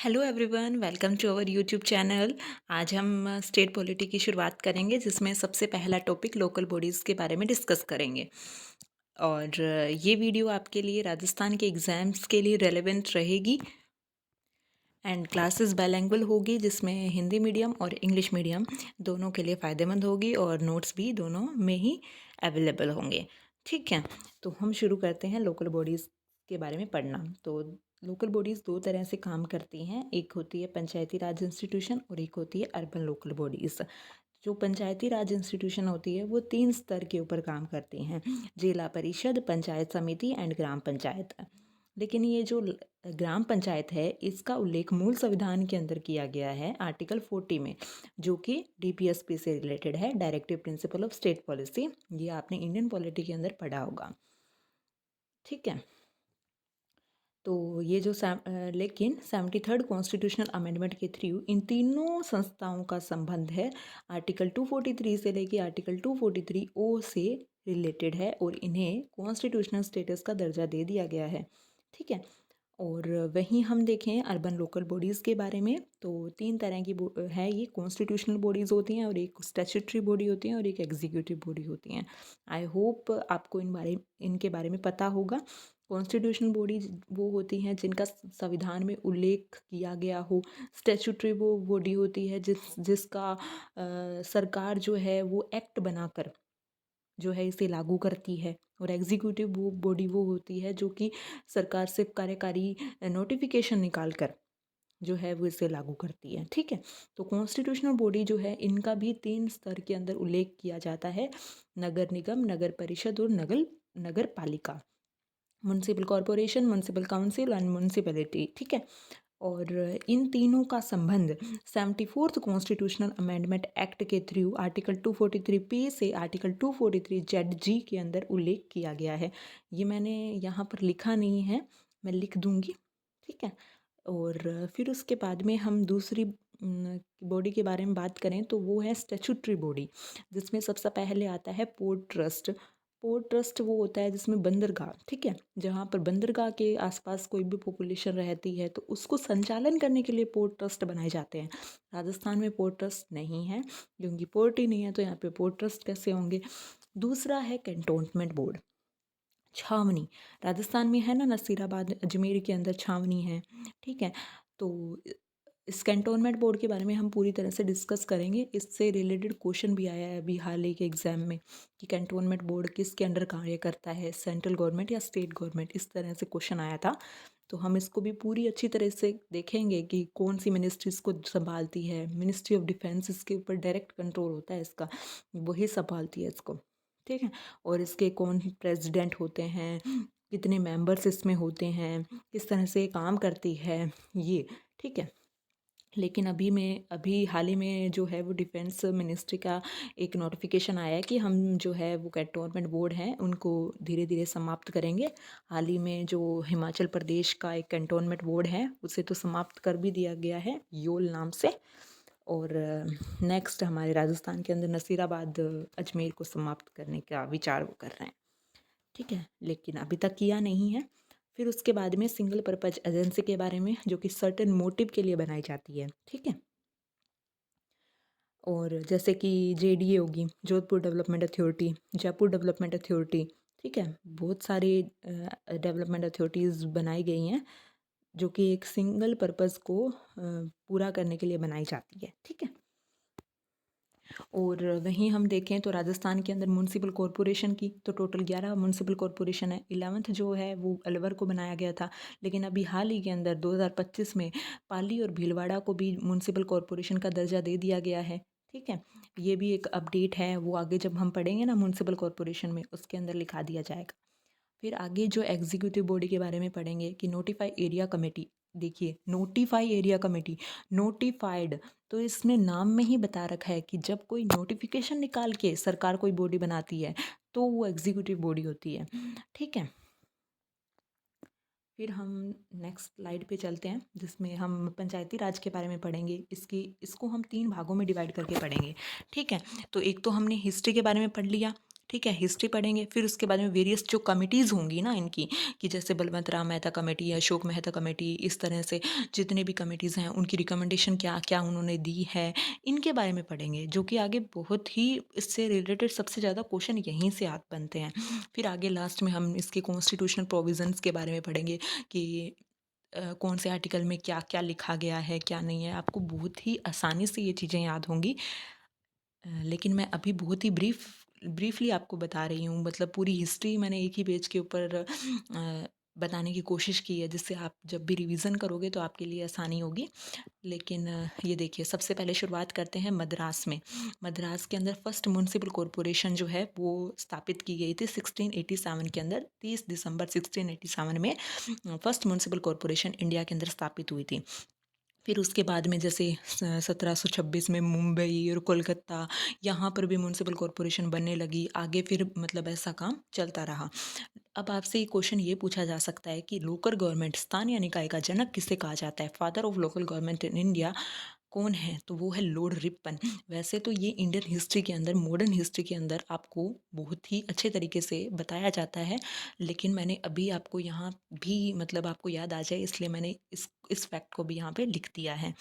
Hello everyone, welcome to our YouTube channel. आज हम state polity की शुरुआत करेंगे, जिसमें सबसे पहला टॉपिक लोकल बॉडीज़ के बारे में डिस्कस करेंगे। और ये वीडियो आपके लिए राजस्थान के एग्ज़ाम्स के लिए रेलेवेंट रहेगी। एंड क्लासेस बाइलिंगुअल होगी, जिसमें हिंदी मीडियम और इंग्लिश मीडियम दोनों के लिए फ़ायदेमंद होगी, और नोट्स भी दोनों में ही अवेलेबल होंगे। ठीक है, तो हम शुरू करते हैं लोकल बॉडीज़ के बारे में पढ़ना। तो लोकल बॉडीज़ दो तरह से काम करती हैं, एक होती है पंचायती राज इंस्टीट्यूशन और एक होती है अर्बन लोकल बॉडीज़। जो पंचायती राज इंस्टीट्यूशन होती है वो 3 स्तर के ऊपर काम करती हैं: जिला परिषद, पंचायत समिति एंड ग्राम पंचायत। लेकिन ये जो ग्राम पंचायत है, इसका उल्लेख मूल संविधान के अंदर किया गया है आर्टिकल 40 में, जो कि डीपीएसपी से रिलेटेड है, directive principle of state policy. ये आपने इंडियन पॉलिटी के अंदर पढ़ा होगा। ठीक है, तो ये जो लेकिन 73rd कॉन्स्टिट्यूशनल अमेंडमेंट के थ्रू इन तीनों संस्थाओं का संबंध है आर्टिकल 243 से लेके आर्टिकल 243 ओ से रिलेटेड है, और इन्हें कॉन्स्टिट्यूशनल स्टेटस का दर्जा दे दिया गया है। ठीक है, और वहीं हम देखें अर्बन लोकल बॉडीज़ के बारे में, तो 3 तरह की है ये। कॉन्स्टिट्यूशनल बॉडीज़ होती हैं, और एक स्टैट्यूटरी बॉडी होती है, और एक एग्जीक्यूटिव बॉडी होती हैं। आई होप आपको इनके बारे में पता होगा। कॉन्स्टिट्यूशनल बॉडीज वो होती हैं जिनका संविधान में उल्लेख किया गया हो। स्टैट्यूटरी वो बॉडी होती है जिसका सरकार जो है वो एक्ट बनाकर जो है इसे लागू करती है। और एग्जीक्यूटिव वो बॉडी वो होती है जो कि सरकार से कार्यकारी नोटिफिकेशन निकाल कर जो है वो इसे लागू करती है। ठीक है, तो कॉन्स्टिट्यूशनल बॉडी जो है, इनका भी 3 स्तर के अंदर उल्लेख किया जाता है: नगर निगम, नगर परिषद और नगर पालिका। Municipal corporation, municipal council and municipality. ठीक है, और इन तीनों का संबंध 74th कॉन्स्टिट्यूशनल अमेंडमेंट एक्ट के थ्रू आर्टिकल 243 से आर्टिकल 243 ZG के अंदर उल्लेख किया गया है। ये मैंने यहाँ पर लिखा नहीं है, मैं लिख दूँगी। ठीक है, और फिर उसके बाद में हम दूसरी बॉडी के बारे में बात करें, तो वो है स्टैट्यूटरी बॉडी, जिसमें सबसे पहले आता है पोर्ट ट्रस्ट। पोर्ट ट्रस्ट वो होता है जिसमें बंदरगाह, ठीक है, जहाँ पर बंदरगाह के आसपास कोई भी पॉपुलेशन रहती है तो उसको संचालन करने के लिए पोर्ट ट्रस्ट बनाए जाते हैं। राजस्थान में पोर्ट ट्रस्ट नहीं है, क्योंकि पोर्ट ही नहीं है, तो यहाँ पे पोर्ट ट्रस्ट कैसे होंगे। दूसरा है कैंटोनमेंट बोर्ड, छावनी। राजस्थान में है ना, नसीराबाद अजमेर के अंदर छावनी है। ठीक है, तो इस कैंटोनमेंट बोर्ड के बारे में हम पूरी तरह से डिस्कस करेंगे। इससे रिलेटेड क्वेश्चन भी आया है अभी हाल ही के एग्जाम में, कि कैंटोनमेंट बोर्ड किसके अंडर कार्य करता है, सेंट्रल गवर्नमेंट या स्टेट गवर्नमेंट, इस तरह से क्वेश्चन आया था। तो हम इसको भी पूरी अच्छी तरह से देखेंगे कि कौन सी मिनिस्ट्री इसको संभालती है। मिनिस्ट्री ऑफ डिफेंस इसके ऊपर डायरेक्ट कंट्रोल होता है इसका, वही संभालती है इसको। ठीक है, और इसके कौन प्रेसिडेंट होते हैं, कितने मेंबर्स इसमें होते हैं, किस तरह से काम करती है ये। ठीक है, लेकिन अभी हाल ही में जो है वो डिफेंस मिनिस्ट्री का एक नोटिफिकेशन आया है कि हम जो है वो कैंटोनमेंट बोर्ड हैं उनको धीरे धीरे समाप्त करेंगे। हाल ही में जो हिमाचल प्रदेश का एक कैंटोनमेंट बोर्ड है उसे तो समाप्त कर भी दिया गया है, योल नाम से। और नेक्स्ट हमारे राजस्थान के अंदर नसीराबाद अजमेर को समाप्त करने का विचार वो कर रहे हैं। ठीक है, लेकिन अभी तक किया नहीं है। फिर उसके बाद में सिंगल पर्पज एजेंसी के बारे में, जो कि सर्टेन मोटिव के लिए बनाई जाती है। ठीक है, और जैसे कि जेडीए होगी, Jodhpur development authority, Jaipur development authority. ठीक है, बहुत सारी डेवलपमेंट अथॉरिटीज़ बनाई गई हैं जो कि एक सिंगल पर्पज़ को पूरा करने के लिए बनाई जाती है। ठीक है, और वहीं हम देखें तो राजस्थान के अंदर म्यूनसिपल कॉरपोरेशन की तो टोटल 11 म्यूनसिपल कॉरपोरेशन है। 11th जो है वो अलवर को बनाया गया था, लेकिन अभी हाल ही के अंदर 2025 में पाली और भीलवाड़ा को भी म्यूनसिपल कॉरपोरेशन का दर्जा दे दिया गया है। ठीक है, ये भी एक अपडेट है, वो आगे जब हम पढ़ेंगे ना म्यूनसिपल कॉरपोरेशन में, उसके अंदर लिखा दिया जाएगा। फिर आगे जो एग्जीक्यूटिव बॉडी के बारे में पढ़ेंगे कि नोटिफाई एरिया कमेटी। देखिए, नोटिफाई एरिया कमेटी, नोटिफाइड, तो इसने नाम में ही बता रखा है कि जब कोई नोटिफिकेशन निकाल के सरकार कोई बॉडी बनाती है तो वो एग्जीक्यूटिव बॉडी होती है। ठीक है, फिर हम नेक्स्ट स्लाइड पे चलते हैं, जिसमें हम पंचायती राज के बारे में पढ़ेंगे। इसको हम 3 भागों में डिवाइड करके पढ़ेंगे। ठीक है, तो एक तो हमने हिस्ट्री के बारे में पढ़ लिया। ठीक है, हिस्ट्री पढ़ेंगे। फिर उसके बाद में वेरियस जो कमिटीज़ होंगी ना इनकी, कि जैसे बलवंत राम मेहता कमेटी, अशोक मेहता कमेटी, इस तरह से जितने भी कमिटीज़ हैं उनकी रिकमेंडेशन क्या क्या उन्होंने दी है, इनके बारे में पढ़ेंगे, जो कि आगे बहुत ही इससे रिलेटेड सबसे ज़्यादा क्वेश्चन यहीं से आ बनते हैं। फिर आगे लास्ट में हम इसके कॉन्स्टिट्यूशनल प्रोविजंस के बारे में पढ़ेंगे कि कौन से आर्टिकल में क्या-क्या लिखा गया है, क्या नहीं है। आपको बहुत ही आसानी से ये चीज़ें याद होंगी। लेकिन मैं अभी बहुत ही ब्रीफली आपको बता रही हूँ, मतलब पूरी हिस्ट्री मैंने एक ही पेज के ऊपर बताने की कोशिश की है, जिससे आप जब भी रिवीजन करोगे तो आपके लिए आसानी होगी। लेकिन ये देखिए, सबसे पहले शुरुआत करते हैं मद्रास में। मद्रास के अंदर फर्स्ट म्युनिसिपल कॉरपोरेशन जो है वो स्थापित की गई थी 1687 के अंदर। 30 दिसंबर 1687 में फर्स्ट म्युनिसिपल कॉरपोरेशन इंडिया के अंदर स्थापित हुई थी। फिर उसके बाद में जैसे 1726 में मुंबई और कोलकाता, यहाँ पर भी म्युनिसिपल कॉरपोरेशन बनने लगी। आगे फिर मतलब ऐसा काम चलता रहा। अब आपसे ये क्वेश्चन ये पूछा जा सकता है कि लोकल गवर्नमेंट, स्थानीय निकाय का जनक किसे कहा जाता है? Father of local government in India कौन है? तो वो है लॉर्ड रिपन। वैसे तो ये इंडियन हिस्ट्री के अंदर, मॉडर्न हिस्ट्री के अंदर आपको बहुत ही अच्छे तरीके से बताया जाता है, लेकिन मैंने अभी आपको यहाँ भी मतलब आपको याद आ जाए इसलिए मैंने इस फैक्ट को भी यहाँ पे लिख दिया है।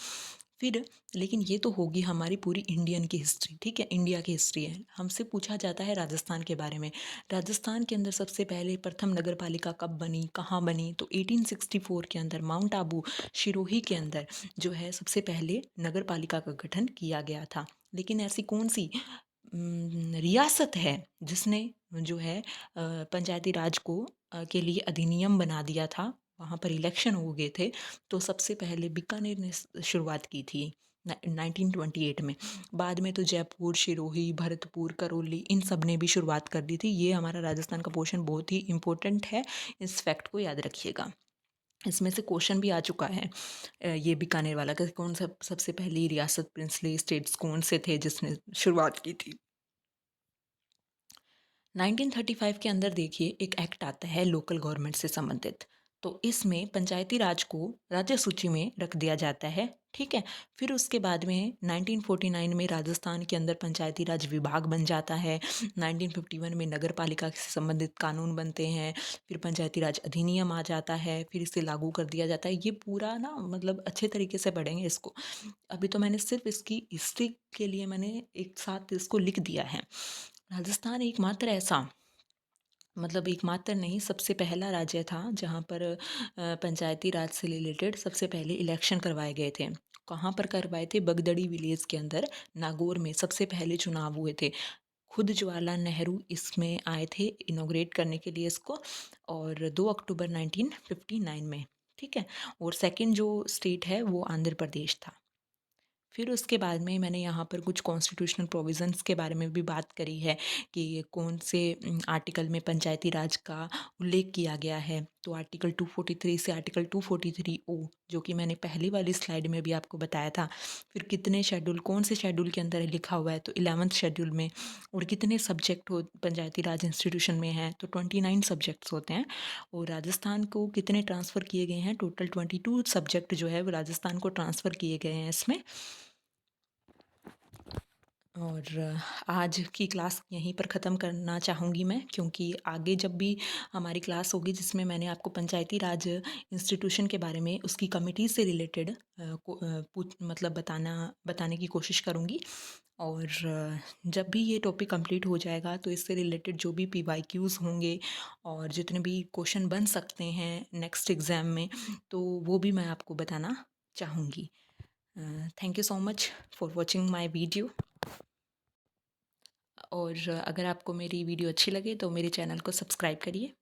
फिर लेकिन ये तो होगी हमारी पूरी इंडियन की हिस्ट्री, ठीक है? इंडिया की हिस्ट्री है। हमसे पूछा जाता है राजस्थान के बारे में। राजस्थान के अंदर सबसे पहले प्रथम नगर पालिका कब बनी, कहाँ बनी? तो 1864 के अंदर माउंट आबू, सिरोही के अंदर जो है सबसे पहले नगर पालिका का गठन किया गया था। लेकिन ऐसी कौन सी रियासत है जिसने जो है पंचायती राज को के लिए अधिनियम बना दिया था? वहाँ पर इलेक्शन हो गए थे, तो सबसे पहले बीकानेर ने शुरुआत की थी 1928 में। बाद में तो जयपुर, सिरोही, भरतपुर, करौली, इन सब ने भी शुरुआत कर दी थी। ये हमारा राजस्थान का पोर्शन बहुत ही इम्पोर्टेंट है, इस फैक्ट को याद रखिएगा। इसमें से क्वेश्चन भी आ चुका है ये बीकानेर वाला, कि कौन सा सबसे पहली रियासत, प्रिंसली स्टेट्स कौन से थे जिसने शुरुआत की थी। 1935 के अंदर देखिए एक एक्ट आता है लोकल गवर्नमेंट से संबंधित। तो इसमें पंचायती राज को राज्य सूची में रख दिया जाता है, ठीक है? फिर उसके बाद में 1949 में राजस्थान के अंदर पंचायती राज विभाग बन जाता है। 1951 में नगर पालिका से संबंधित कानून बनते हैं। फिर पंचायती राज अधिनियम आ जाता है, फिर इसे लागू कर दिया जाता है। ये पूरा ना मतलब अच्छे तरीके से पढ़ेंगे इसको। अभी तो मैंने सिर्फ इसकी हिस्ट्री के लिए मैंने एक साथ इसको लिख दिया है। राजस्थान एकमात्र ऐसा, मतलब एकमात्र नहीं, सबसे पहला राज्य था जहाँ पर पंचायती राज से रिलेटेड सबसे पहले इलेक्शन करवाए गए थे। कहाँ पर करवाए थे? बगदड़ी विलेज के अंदर, नागौर में सबसे पहले चुनाव हुए थे। खुद जवाहरलाल नेहरू इसमें आए थे इनॉग्रेट करने के लिए इसको, और 2 अक्टूबर 1959 में, ठीक है? और सेकंड जो स्टेट है वो आंध्र प्रदेश था। फिर उसके बाद में मैंने यहाँ पर कुछ कॉन्स्टिट्यूशनल प्रोविजंस के बारे में भी बात करी है कि कौन से आर्टिकल में पंचायती राज का उल्लेख किया गया है। तो आर्टिकल 243 से आर्टिकल 243 ओ, जो कि मैंने पहली वाली स्लाइड में भी आपको बताया था। फिर कितने शेड्यूल, कौन से शेड्यूल के अंदर लिखा हुआ है? तो 11th शेड्यूल में। और कितने सब्जेक्ट हो पंचायती राज इंस्टीट्यूशन में हैं? तो 29 सब्जेक्ट्स होते हैं। और राजस्थान को कितने ट्रांसफ़र किए गए हैं? टोटल 22 सब्जेक्ट जो है वो राजस्थान को ट्रांसफ़र किए गए हैं इसमें। और आज की क्लास यहीं पर ख़त्म करना चाहूँगी मैं, क्योंकि आगे जब भी हमारी क्लास होगी जिसमें मैंने आपको पंचायती राज इंस्टीट्यूशन के बारे में उसकी कमिटी से रिलेटेड मतलब बताने की कोशिश करूँगी। और जब भी ये टॉपिक कंप्लीट हो जाएगा तो इससे रिलेटेड जो भी पीवाईक्यूज़ होंगे और जितने भी क्वेश्चन बन सकते हैं नेक्स्ट एग्ज़ाम में, तो वो भी मैं आपको बताना चाहूँगी। Thank you so much for watching my video. और अगर आपको मेरी वीडियो अच्छी लगे तो मेरे चैनल को सब्सक्राइब करिए।